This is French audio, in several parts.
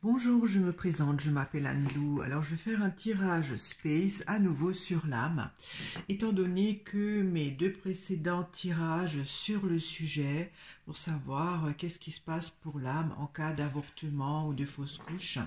Bonjour, je me présente, je m'appelle Anne-Lou. Alors je vais faire un tirage space à nouveau sur l'âme. Étant donné que mes deux précédents tirages sur le sujet, pour savoir qu'est-ce qui se passe pour l'âme en cas d'avortement ou de fausse couche,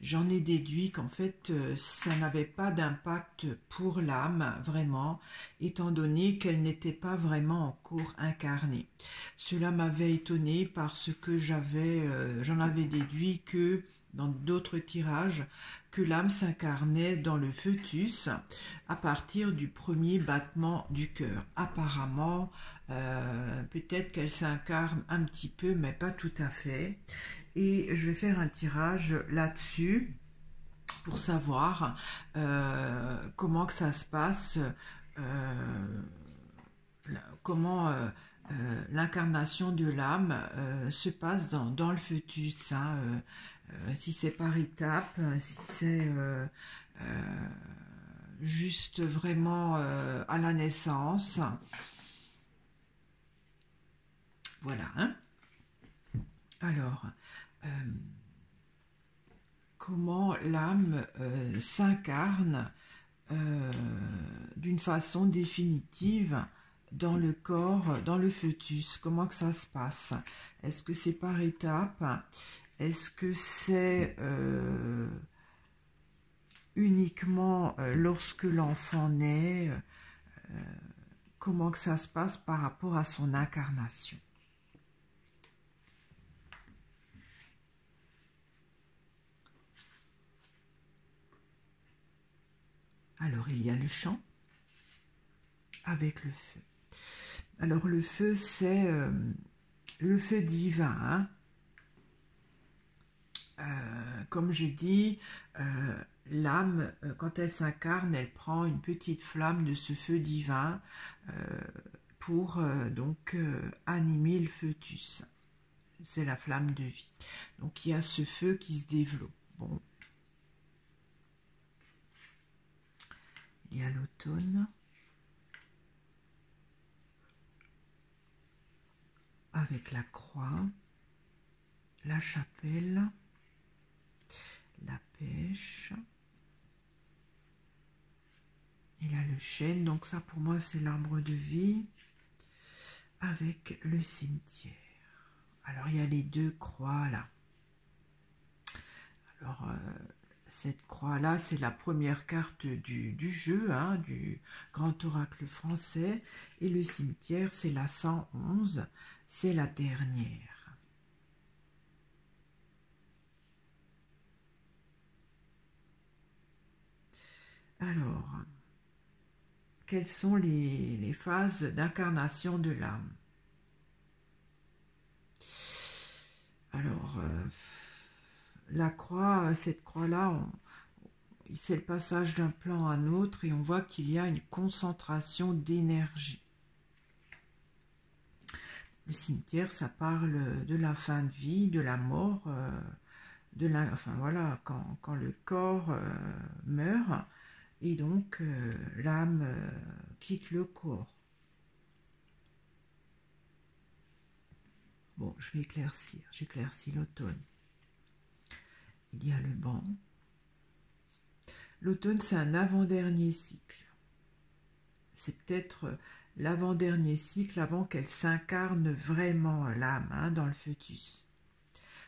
j'en ai déduit qu'en fait ça n'avait pas d'impact pour l'âme vraiment, étant donné qu'elle n'était pas vraiment encore incarnée. Cela m'avait étonné parce que j'en avais déduit que dans d'autres tirages, que l'âme s'incarnait dans le fœtus à partir du premier battement du cœur. Apparemment, peut-être qu'elle s'incarne un petit peu, mais pas tout à fait. Et je vais faire un tirage là-dessus pour savoir comment que ça se passe, comment l'incarnation de l'âme se passe dans le fœtus, hein, si c'est par étapes, si c'est juste vraiment à la naissance. Voilà. Hein. Alors, comment l'âme s'incarne d'une façon définitive dans le corps, dans le fœtus, comment que ça se passe? Est-ce que c'est par étapes? Est-ce que c'est uniquement lorsque l'enfant naît? Comment que ça se passe par rapport à son incarnation? Alors, il y a le chant avec le feu. Alors, le feu, c'est le feu divin, hein. Comme je dis, l'âme, quand elle s'incarne, elle prend une petite flamme de ce feu divin pour donc animer le fœtus. C'est la flamme de vie. Donc il y a ce feu qui se développe. Bon. Il y a l'automne. Avec la croix, la chapelle, la pêche. Il y a le chêne, donc ça pour moi c'est l'arbre de vie, avec le cimetière. Alors il y a les deux croix là. Alors cette croix là c'est la première carte du jeu, hein, du grand oracle français, et le cimetière c'est la 111, c'est la dernière. Alors, quelles sont les phases d'incarnation de l'âme? Alors, la croix, cette croix-là, c'est le passage d'un plan à un autre et on voit qu'il y a une concentration d'énergie. Le cimetière, ça parle de la fin de vie, de la mort, enfin voilà, quand le corps meurt, et donc l'âme quitte le corps. Bon, je vais éclaircir, j'éclaircis l'automne. Il y a le banc. L'automne, c'est un avant-dernier cycle. C'est peut-être l'avant-dernier cycle avant qu'elle s'incarne vraiment, l'âme, hein, dans le fœtus.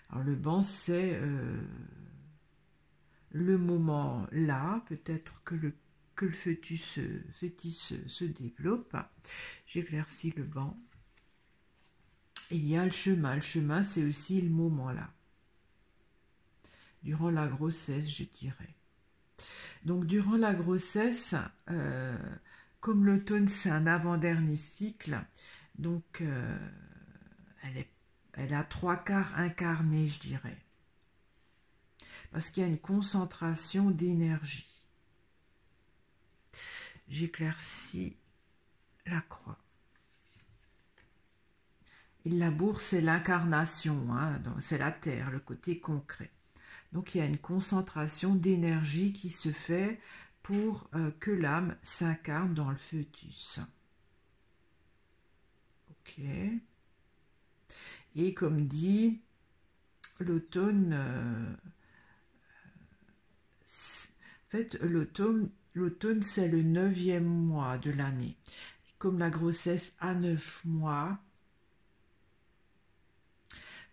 Alors le banc, c'est le moment là, peut-être que le fœtus se développe. J'éclaircis le banc. Il y a le chemin. Le chemin, c'est aussi le moment là. Durant la grossesse, je dirais. Donc, durant la grossesse, comme l'automne, c'est un avant-dernier cycle, donc elle a 3/4 incarnée, je dirais. Parce qu'il y a une concentration d'énergie. J'éclaircis la croix. Et la bourse, c'est l'incarnation, hein, c'est la terre, le côté concret. Donc il y a une concentration d'énergie qui se fait pour que l'âme s'incarne dans le fœtus. Ok. Et comme dit, l'automne, En fait, l'automne, c'est le 9e mois de l'année. Comme la grossesse a 9 mois,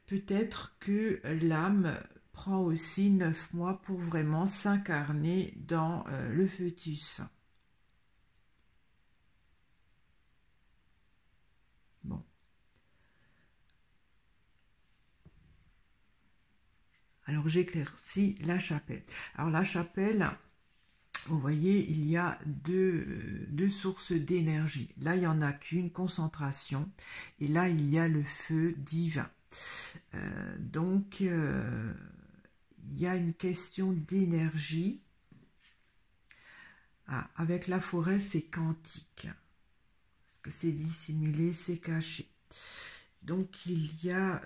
peut-être que l'âme prend aussi 9 mois pour vraiment s'incarner dans le fœtus. Bon. Alors j'éclaircis la chapelle. Alors la chapelle, vous voyez, il y a deux sources d'énergie. Là, il n'y en a qu'une, concentration. Et là, il y a le feu divin. Donc, il y a une question d'énergie. Ah, avec la forêt, c'est quantique. Parce que c'est dissimulé, c'est caché. Donc, il y a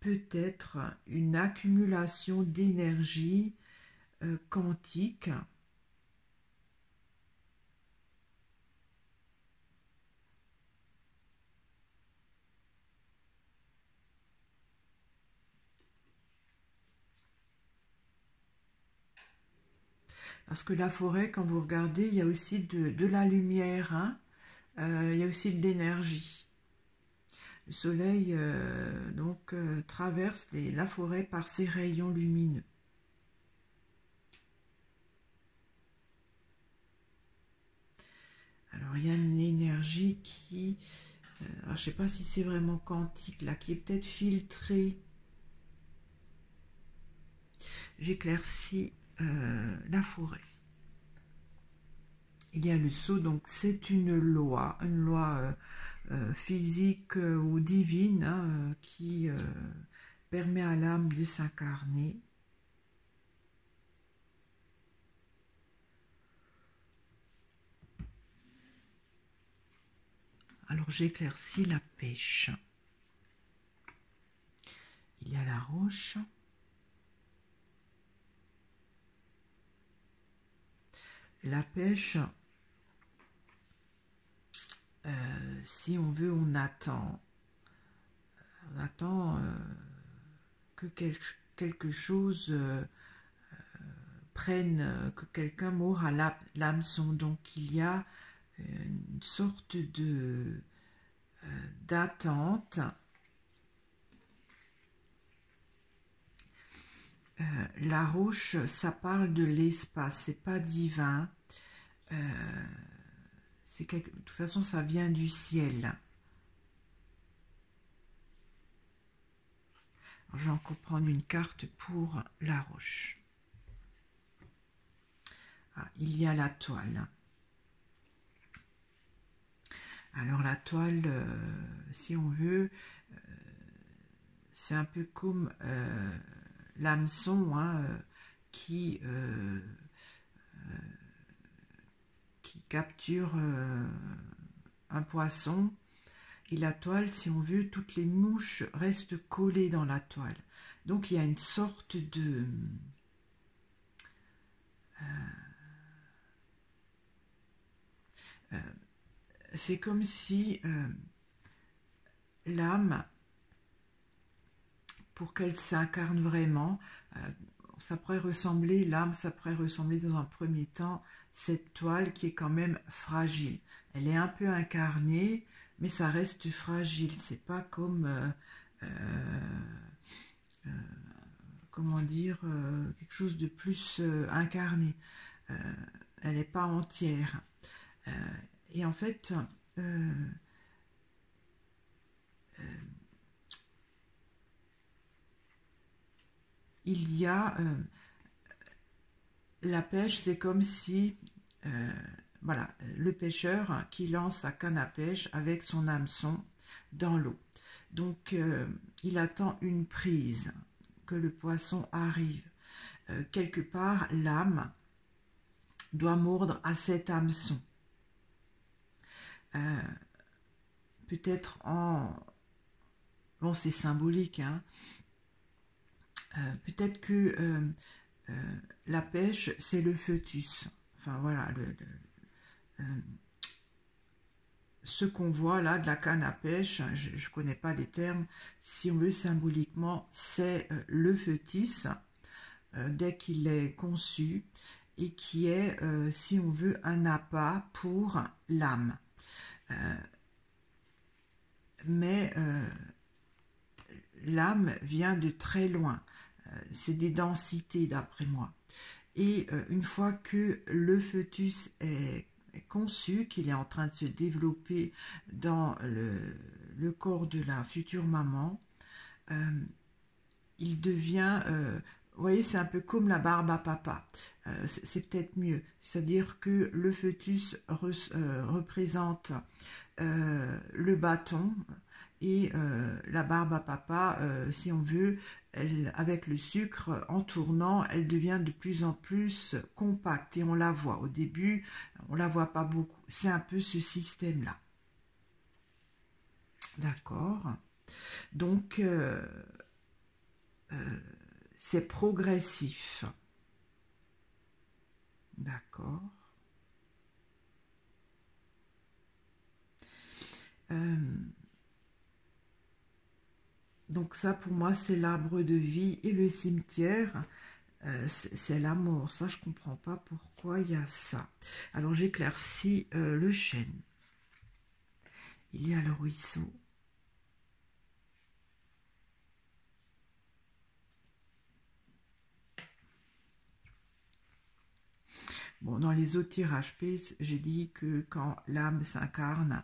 peut-être une accumulation d'énergie quantique. Parce que la forêt, quand vous regardez, il y a aussi de la lumière, hein, il y a aussi de l'énergie. Le soleil traverse la forêt par ses rayons lumineux. Alors il y a une énergie qui, je ne sais pas si c'est vraiment quantique, là, qui est peut-être filtrée. J'éclaircis la forêt. Il y a le sceau, donc c'est une loi physique ou divine, hein, qui permet à l'âme de s'incarner. Alors j'éclaircis la pêche. Il y a la roche. La pêche, si on veut, on attend. On attend que quelque chose prenne, que quelqu'un mord à l'hameçon. Donc il y a une sorte d'attente. La roche, ça parle de l'espace, c'est pas divin. De toute façon, ça vient du ciel. Alors, je vais encore prendre une carte pour la roche. Ah, il y a la toile. Alors la toile, si on veut, c'est un peu comme l'hameçon, hein, qui capture un poisson. Et la toile, si on veut, toutes les mouches restent collées dans la toile. Donc il y a une sorte de... c'est comme si l'âme, pour qu'elle s'incarne vraiment, ça pourrait ressembler, l'âme, ça pourrait ressembler dans un premier temps, cette toile qui est quand même fragile. Elle est un peu incarnée, mais ça reste fragile. C'est pas comme, comment dire, quelque chose de plus incarné. Elle n'est pas entière. Et en fait, il y a la pêche, c'est comme si, voilà, le pêcheur qui lance sa canne à pêche avec son hameçon dans l'eau. Donc, il attend une prise, que le poisson arrive. Quelque part, l'âme doit mordre à cet hameçon. Peut-être en... Bon, c'est symbolique, hein. Peut-être que la pêche, c'est le fœtus. Enfin, voilà, ce qu'on voit là, de la canne à pêche, je ne connais pas les termes, si on veut symboliquement, c'est le fœtus, dès qu'il est conçu. et qui est, si on veut, un appât pour l'âme. Mais l'âme vient de très loin. C'est des densités d'après moi. Et une fois que le fœtus est conçu, qu'il est en train de se développer dans le corps de la future maman, il devient, vous voyez, c'est un peu comme la barbe à papa. C'est peut-être mieux. C'est-à-dire que le fœtus représente le bâton, et la barbe à papa, si on veut, avec le sucre, en tournant, elle devient de plus en plus compacte et on la voit. Au début, on la voit pas beaucoup. C'est un peu ce système-là. D'accord. Donc, c'est progressif. D'accord. Donc ça, pour moi, c'est l'arbre de vie et le cimetière, c'est la mort. Ça, je comprends pas pourquoi il y a ça. Alors, j'éclaircis le chêne. Il y a le ruisseau. Bon, dans les autres tirages PIS, j'ai dit que quand l'âme s'incarne,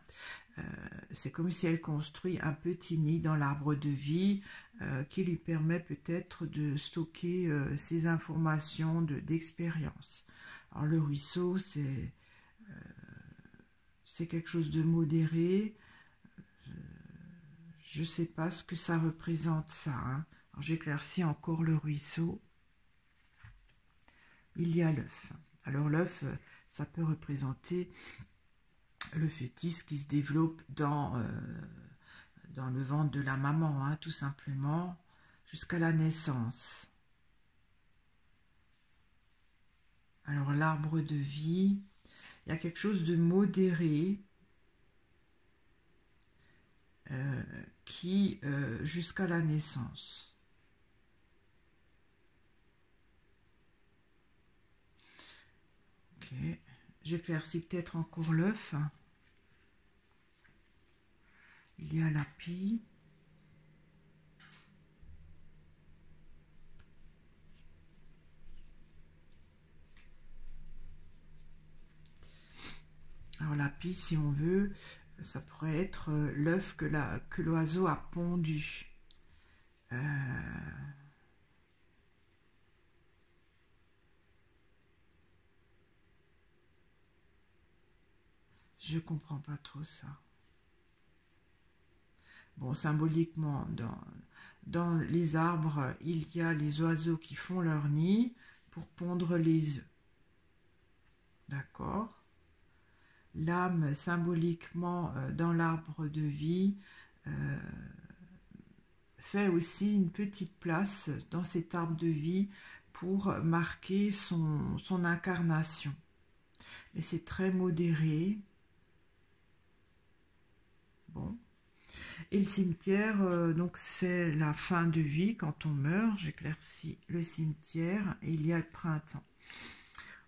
c'est comme si elle construit un petit nid dans l'arbre de vie qui lui permet peut-être de stocker ses informations d'expérience. Alors le ruisseau, c'est quelque chose de modéré. Je ne sais pas ce que ça représente ça. Hein. J'éclaircis encore le ruisseau. Il y a l'œuf. Alors l'œuf, ça peut représenter le fœtus qui se développe dans le ventre de la maman, hein, tout simplement, jusqu'à la naissance. Alors l'arbre de vie, il y a quelque chose de modéré qui, jusqu'à la naissance. Ok, j'éclaircis peut-être encore l'œuf. Il y a la pie. Alors la pie, si on veut, ça pourrait être l'œuf que l'oiseau a pondu. Je comprends pas trop ça. Bon, symboliquement, dans les arbres, il y a les oiseaux qui font leur nid pour pondre les œufs. D'accord? L'âme, symboliquement, dans l'arbre de vie, fait aussi une petite place dans cet arbre de vie pour marquer son incarnation. Mais c'est très modéré. Bon. Et le cimetière, donc c'est la fin de vie quand on meurt. J'éclaircis le cimetière et il y a le printemps.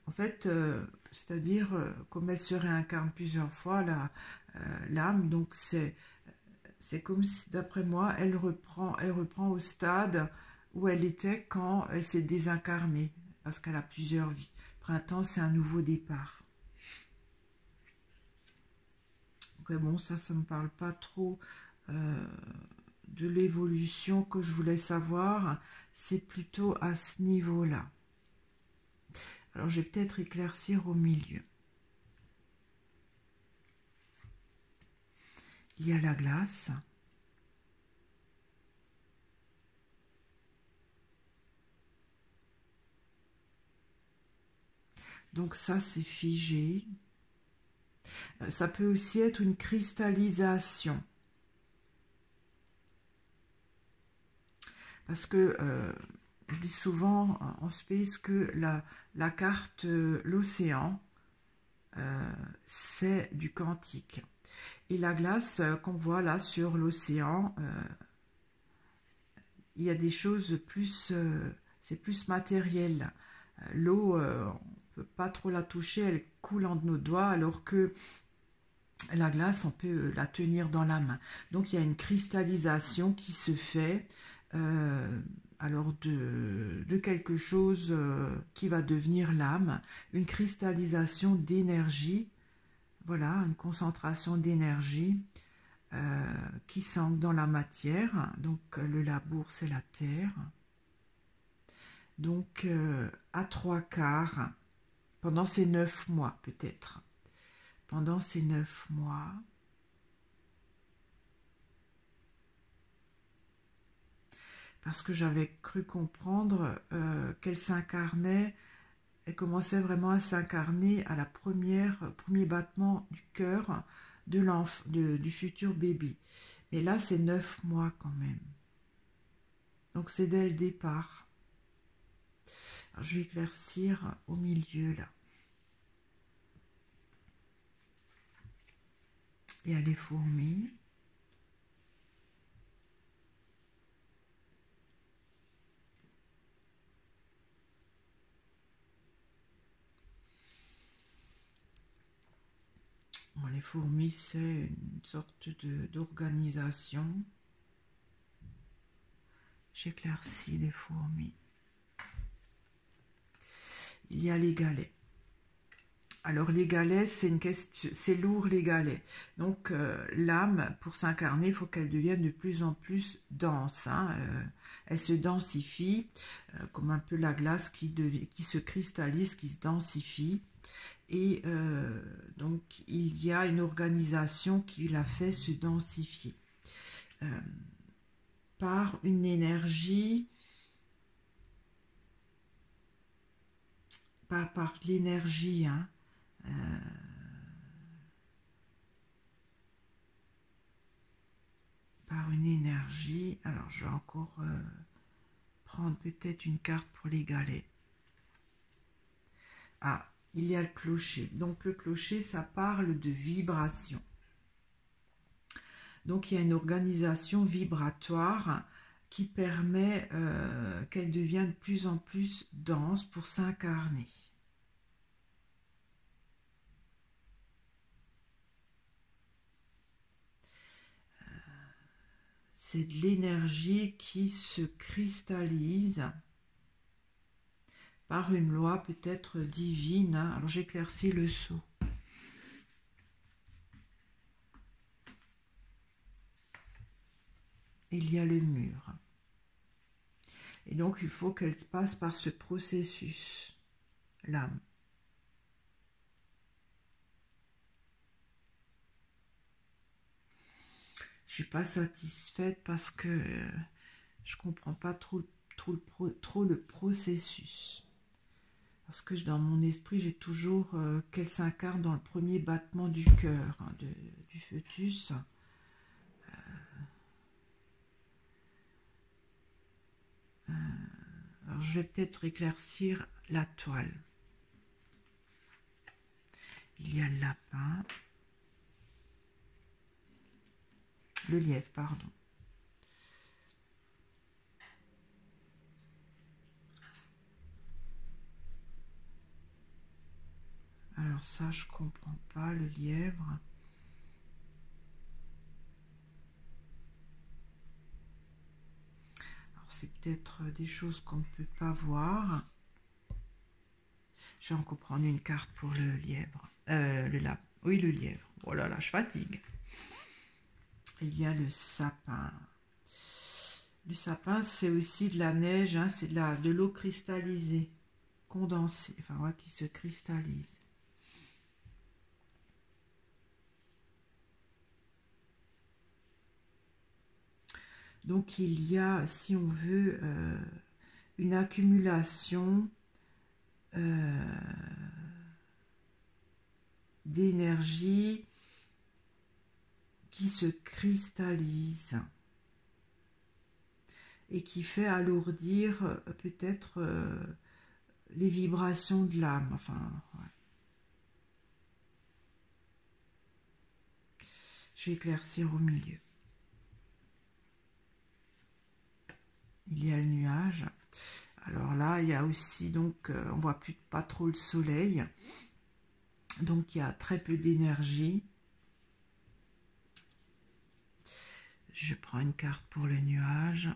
En fait, c'est-à-dire, comme elle se réincarne plusieurs fois, l'âme, donc c'est comme si, d'après moi, elle reprend au stade où elle était quand elle s'est désincarnée, parce qu'elle a plusieurs vies. Printemps, c'est un nouveau départ. Donc, bon, ça ne me parle pas trop de l'évolution que je voulais savoir. C'est plutôt à ce niveau-là. Alors, je vais peut-être éclaircir au milieu. Il y a la glace. Donc ça, c'est figé. Ça peut aussi être une cristallisation. Parce que je dis souvent en space que la carte, l'océan, c'est du quantique. Et la glace qu'on voit là sur l'océan, il y a des choses plus, c'est plus matériel. L'eau, peut pas trop la toucher, elle coule entre nos doigts, alors que la glace, on peut la tenir dans la main. Donc il y a une cristallisation qui se fait alors de quelque chose qui va devenir l'âme, une cristallisation d'énergie, voilà, une concentration d'énergie qui s'ancre dans la matière. Donc le labour, c'est la terre. Donc à 3/4, pendant ces 9 mois peut-être, pendant ces 9 mois, parce que j'avais cru comprendre qu'elle s'incarnait, elle commençait vraiment à s'incarner à la premier battement du cœur du futur bébé. Mais là, c'est 9 mois quand même. Donc c'est dès le départ. Alors, je vais éclaircir au milieu là. Il y a les fourmis. Bon, les fourmis, c'est une sorte d'organisation. J'éclaircis les fourmis. Il y a les galets. Alors les galets, c'est une question, c'est lourd les galets. Donc l'âme, pour s'incarner, il faut qu'elle devienne de plus en plus dense. Hein. Elle se densifie, comme un peu la glace qui se cristallise, qui se densifie. Et donc il y a une organisation qui la fait se densifier par une énergie, par l'énergie, hein. Par une énergie. Alors je vais encore prendre peut-être une carte pour les galets. Ah, il y a le clocher. Donc le clocher, ça parle de vibration. Donc il y a une organisation vibratoire qui permet qu'elle devienne de plus en plus dense pour s'incarner. C'est de l'énergie qui se cristallise par une loi peut-être divine. Hein. Alors j'éclaircis le seau. Il y a le mur. Et donc il faut qu'elle passe par ce processus, l'âme. Je suis pas satisfaite parce que je comprends pas trop le processus. Parce que dans mon esprit, j'ai toujours qu'elle s'incarne dans le premier battement du cœur, hein, du fœtus. Alors je vais peut-être éclaircir la toile. Il y a le lapin. Le lièvre, pardon. Alors ça, je comprends pas, le lièvre. Alors c'est peut-être des choses qu'on ne peut pas voir. Je vais encore prendre une carte pour le lièvre. Le lapin. Oui, le lièvre. Oh là là, je fatigue. Il y a le sapin. Le sapin, c'est aussi de la neige, hein, c'est de l'eau cristallisée, condensée, enfin ouais, qui se cristallise. Donc il y a, si on veut, une accumulation d'énergie qui se cristallise et qui fait alourdir peut-être les vibrations de l'âme. Enfin, ouais. Je vais éclaircir au milieu. Il y a le nuage. Alors là, il y a aussi, donc, on voit pas trop le soleil. Donc, il y a très peu d'énergie. Je prends une carte pour le nuage.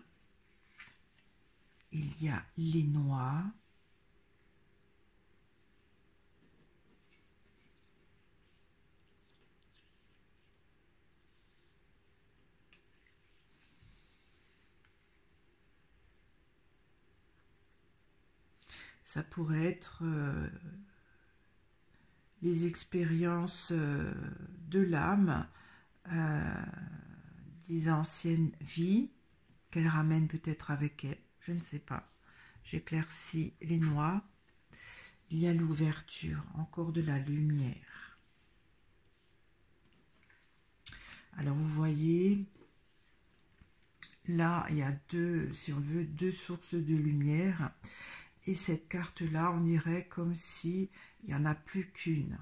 Il y a les noix. Ça pourrait être les expériences de l'âme, des anciennes vies, qu'elle ramène peut-être avec elle, je ne sais pas. J'éclaircis les noix. Il y a l'ouverture, encore de la lumière. Alors vous voyez, là il y a deux, si on veut, deux sources de lumière. Et cette carte-là, on dirait comme si il n'y en a plus qu'une.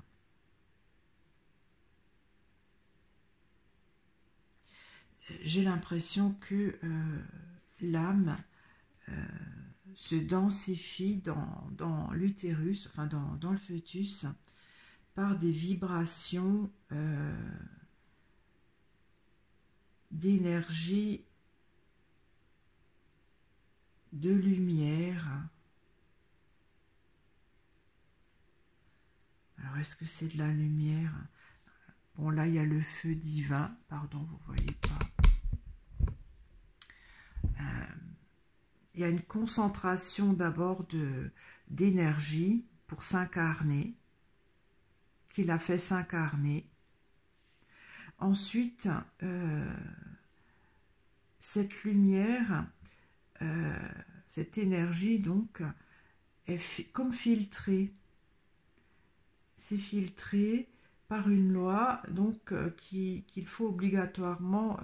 J'ai l'impression que l'âme se densifie dans l'utérus, enfin dans le fœtus, par des vibrations d'énergie, de lumière. Alors, est-ce que c'est de la lumière? Bon, là, il y a le feu divin. Pardon, vous ne voyez pas. Il y a une concentration d'abord d'énergie pour s'incarner, qui l'a fait s'incarner. Ensuite, cette lumière, cette énergie, donc, est comme filtrée. C'est filtré par une loi, donc qu'il faut obligatoirement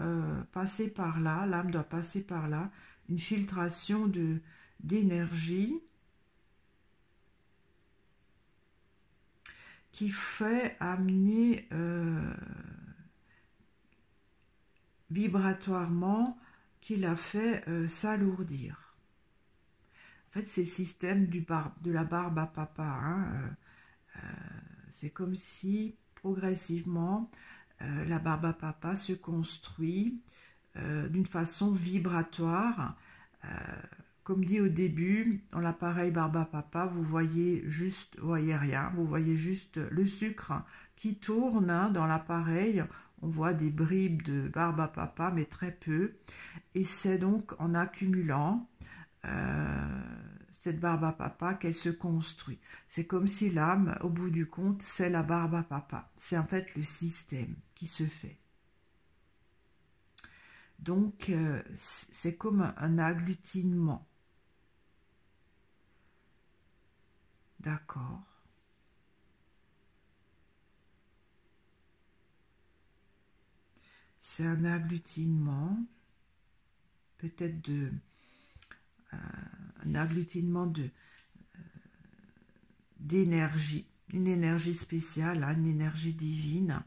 passer par là, l'âme doit passer par là, une filtration d'énergie qui fait amener vibratoirement, qui l'a fait s'alourdir. En fait, c'est le système de la barbe à papa, hein, c'est comme si progressivement la barbe à papa se construit d'une façon vibratoire. Comme dit au début, dans l'appareil barbe à papa, vous voyez rien, vous voyez juste le sucre qui tourne hein, dans l'appareil. On voit des bribes de barbe à papa, mais très peu. Et c'est donc en accumulant cette barbe à papa qu'elle se construit. C'est comme si l'âme, au bout du compte, c'est la barbe à papa. C'est en fait le système qui se fait. Donc, c'est comme un agglutinement. D'accord. C'est un agglutinement, peut-être un agglutinement d'énergie, une énergie spéciale, hein, une énergie divine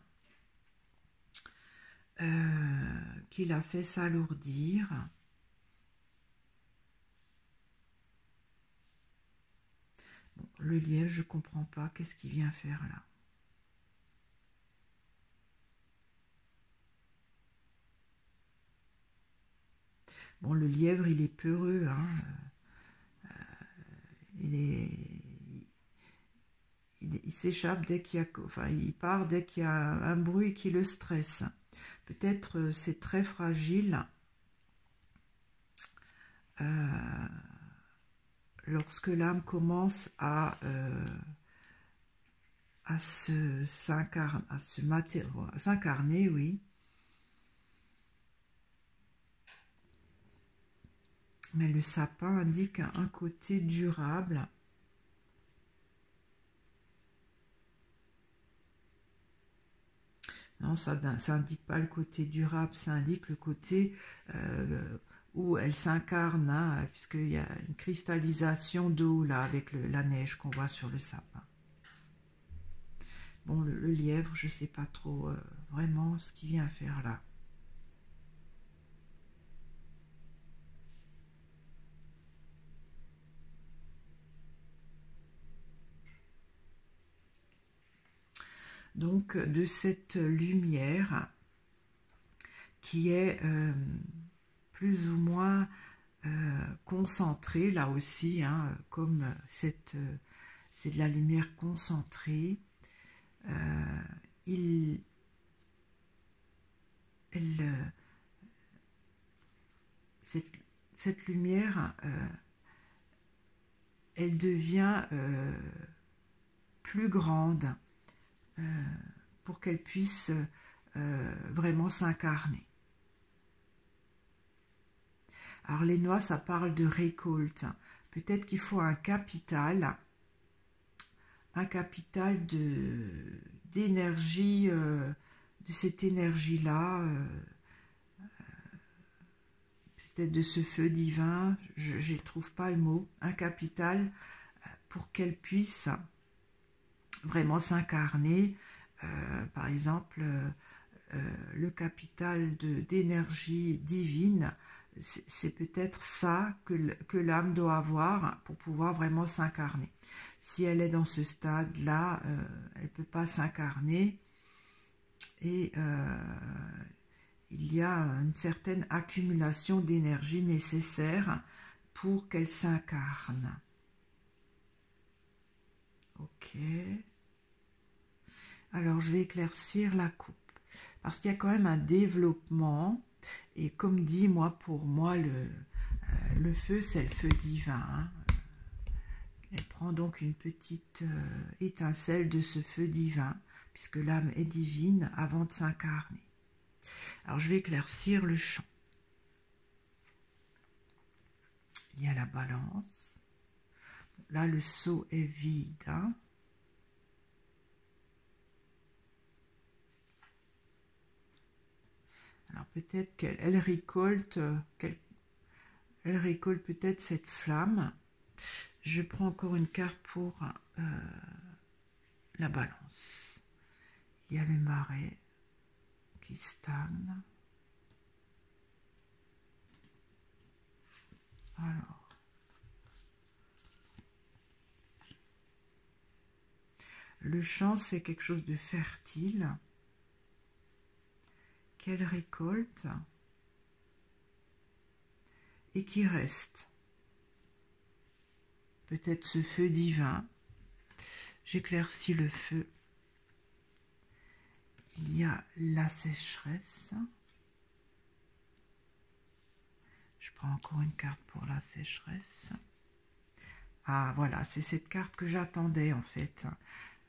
qui l'a fait s'alourdir. Bon, le lièvre, je ne comprends pas, qu'est-ce qu'il vient faire là? Bon, le lièvre, il est peureux, hein. Il s'échappe dès qu'il y a, enfin, il part dès qu'il y a un bruit qui le stresse. Peut-être c'est très fragile lorsque l'âme commence à s'incarner, oui. Mais le sapin indique un côté durable. Non, ça indique pas le côté durable, ça indique le côté où elle s'incarne, hein, puisqu'il y a une cristallisation d'eau là avec la neige qu'on voit sur le sapin. Bon, le lièvre, je ne sais pas trop vraiment ce qu'il vient faire là. donc de cette lumière qui est plus ou moins concentrée, là aussi, hein, comme c'est de la lumière concentrée. Cette lumière, elle devient plus grande pour qu'elle puisse vraiment s'incarner. Alors les noix, ça parle de récolte. Peut-être qu'il faut un capital d'énergie, de cette énergie-là, peut-être de ce feu divin, je ne trouve pas le mot, un capital pour qu'elle puisse vraiment s'incarner. Par exemple, le capital d'énergie divine, c'est peut-être ça que l'âme doit avoir pour pouvoir vraiment s'incarner. Si elle est dans ce stade-là, elle ne peut pas s'incarner et il y a une certaine accumulation d'énergie nécessaire pour qu'elle s'incarne. Ok. Alors, je vais éclaircir la coupe. Parce qu'il y a quand même un développement. Et comme dit, pour moi, le feu, c'est le feu divin. Hein. Elle prend donc une petite étincelle de ce feu divin, puisque l'âme est divine avant de s'incarner. Alors, je vais éclaircir le champ. Il y a la balance. Là, le seau est vide. Hein. Alors, peut-être qu'elle récolte, elle récolte peut-être cette flamme. Je prends encore une carte pour la balance. Il y a le marais qui stagne. Alors, le champ, c'est quelque chose de fertile qu'elle récolte et qui reste. Peut-être ce feu divin. J'éclaircis le feu. Il y a la sécheresse. Je prends encore une carte pour la sécheresse. Ah, voilà, c'est cette carte que j'attendais en fait.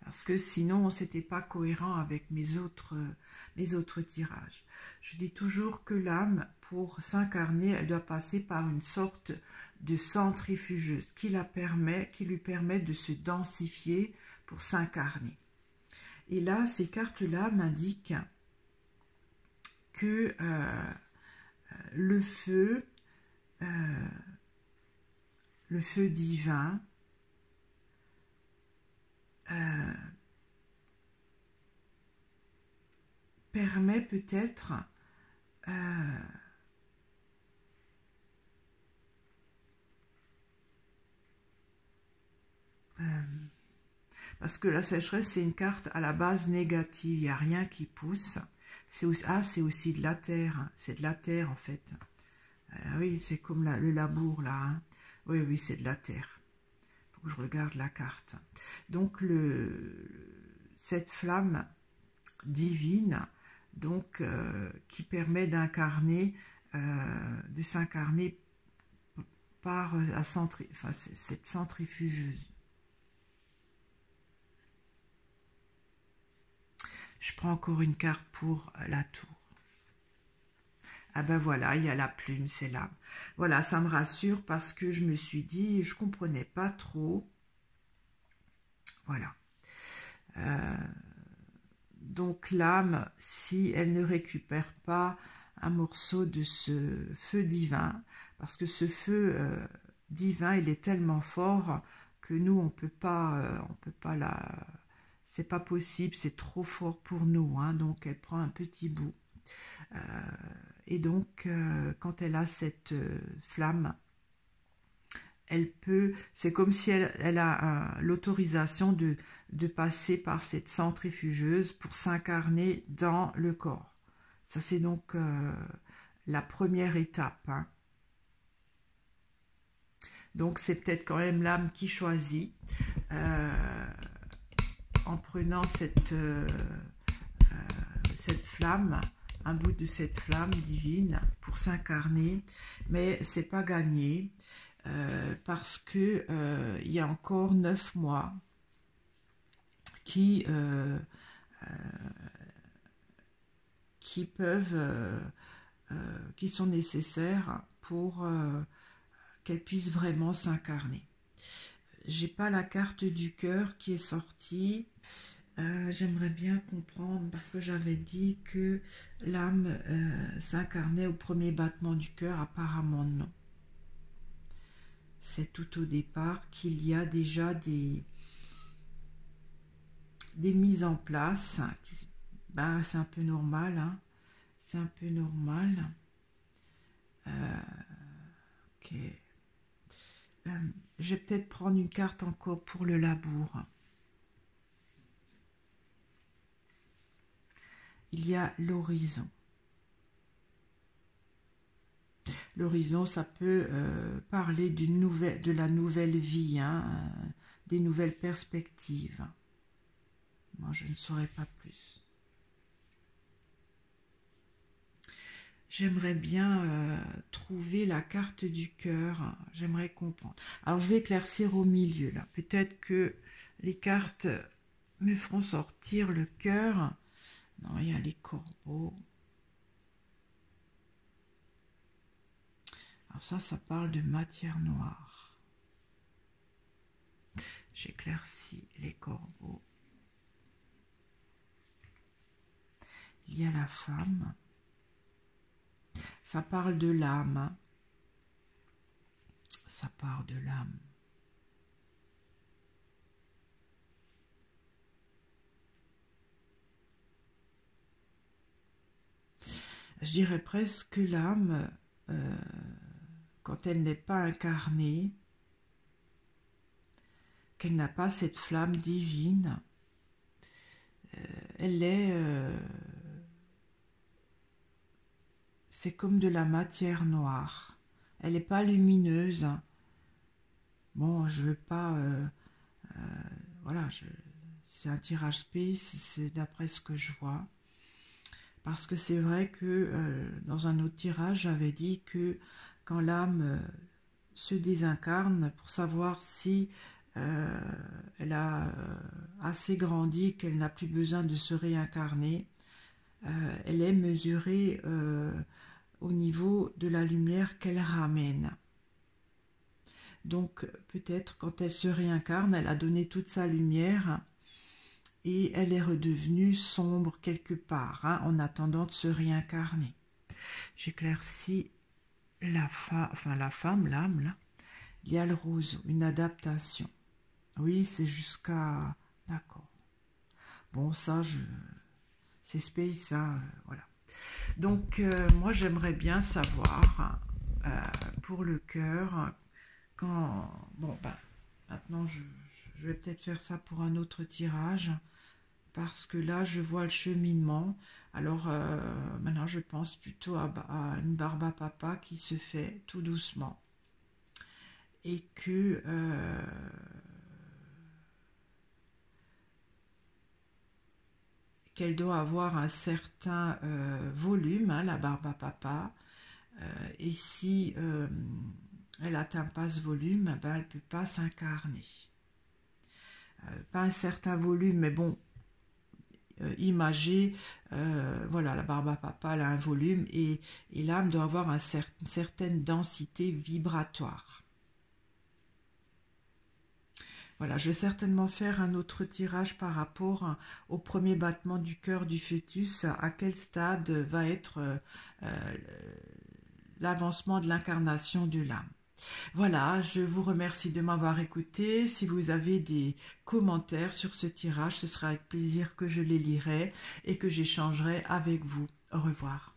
Parce que sinon, c'était pas cohérent avec mes autres tirages. Je dis toujours que l'âme, pour s'incarner, elle doit passer par une sorte de centrifugeuse qui lui permet de se densifier pour s'incarner. Et là, ces cartes-là m'indiquent que le feu divin permet peut-être parce que la sécheresse, c'est une carte à la base négative, il n'y a rien qui pousse. C'est aussi de la terre, hein. C'est de la terre en fait. Oui, c'est comme le labour là. Hein. Oui, c'est de la terre. Il faut que je regarde la carte. Donc, cette flamme divine, donc, qui permet d'incarner, de s'incarner par cette centrifugeuse. Je prends encore une carte pour la tour. Ah ben voilà, il y a la plume, c'est là. Voilà, ça me rassure parce que je me suis dit, je ne comprenais pas trop. Voilà. Donc l'âme, si elle ne récupère pas un morceau de ce feu divin, parce que ce feu divin, il est tellement fort que nous, on peut pas c'est pas possible, c'est trop fort pour nous, hein, donc elle prend un petit bout. Et donc, quand elle a cette flamme, elle peut, c'est comme si elle a l'autorisation de passer par cette centrifugeuse pour s'incarner dans le corps. Ça, c'est donc la première étape, hein. Donc, c'est peut-être quand même l'âme qui choisit, en prenant cette flamme, un bout de cette flamme divine pour s'incarner, mais c'est pas gagné. Parce que il y a encore 9 mois qui sont nécessaires pour qu'elle puisse vraiment s'incarner. J'ai pas la carte du cœur qui est sortie. J'aimerais bien comprendre, parce que j'avais dit que l'âme s'incarnait au premier battement du cœur, apparemment non. C'est tout au départ qu'il y a déjà des mises en place. Ben, c'est un peu normal, hein. C'est un peu normal. Ok. Je vais peut-être prendre une carte encore pour le labour. Il y a l'horizon. L'horizon, ça peut parler de la nouvelle vie, hein, des nouvelles perspectives. Moi, je ne saurais pas plus. J'aimerais bien trouver la carte du cœur. J'aimerais comprendre. Alors, je vais éclaircir au milieu, là. Peut-être que les cartes me feront sortir le cœur. Non, il y a les corbeaux. Alors ça parle de matière noire. J'éclaircis les corbeaux. Il y a la femme. Ça parle de l'âme. Ça parle de l'âme. Je dirais presque que l'âme, quand elle n'est pas incarnée, qu'elle n'a pas cette flamme divine, elle est... c'est comme de la matière noire. Elle n'est pas lumineuse. Bon, je veux pas... voilà, c'est un tirage space, c'est d'après ce que je vois. Parce que c'est vrai que dans un autre tirage, j'avais dit que quand l'âme se désincarne, pour savoir si elle a assez grandi, qu'elle n'a plus besoin de se réincarner, elle est mesurée au niveau de la lumière qu'elle ramène. Donc peut-être quand elle se réincarne, elle a donné toute sa lumière et elle est redevenue sombre quelque part, hein, en attendant de se réincarner. J'éclaircis la femme, l'âme, là. Il y a le roseau, une adaptation. Oui, c'est jusqu'à... D'accord. Bon, ça, c'est space, hein, voilà. Donc, moi, j'aimerais bien savoir, pour le cœur, quand... Bon, ben, maintenant, je vais peut-être faire ça pour un autre tirage, parce que là, je vois le cheminement. Alors, maintenant, je pense plutôt à une barbe à papa qui se fait tout doucement. Et que... qu'elle doit avoir un certain volume, hein, la barbe à papa. Et si elle n'atteint pas ce volume, ben, elle ne peut pas s'incarner. Pas un certain volume, mais bon, imagé, voilà, la barbe à papa, elle a un volume et l'âme doit avoir une certaine densité vibratoire. Voilà, je vais certainement faire un autre tirage par rapport au premier battement du cœur du fœtus, à quel stade va être l'avancement de l'incarnation de l'âme. Voilà, je vous remercie de m'avoir écouté. Si vous avez des commentaires sur ce tirage, ce sera avec plaisir que je les lirai et que j'échangerai avec vous. Au revoir.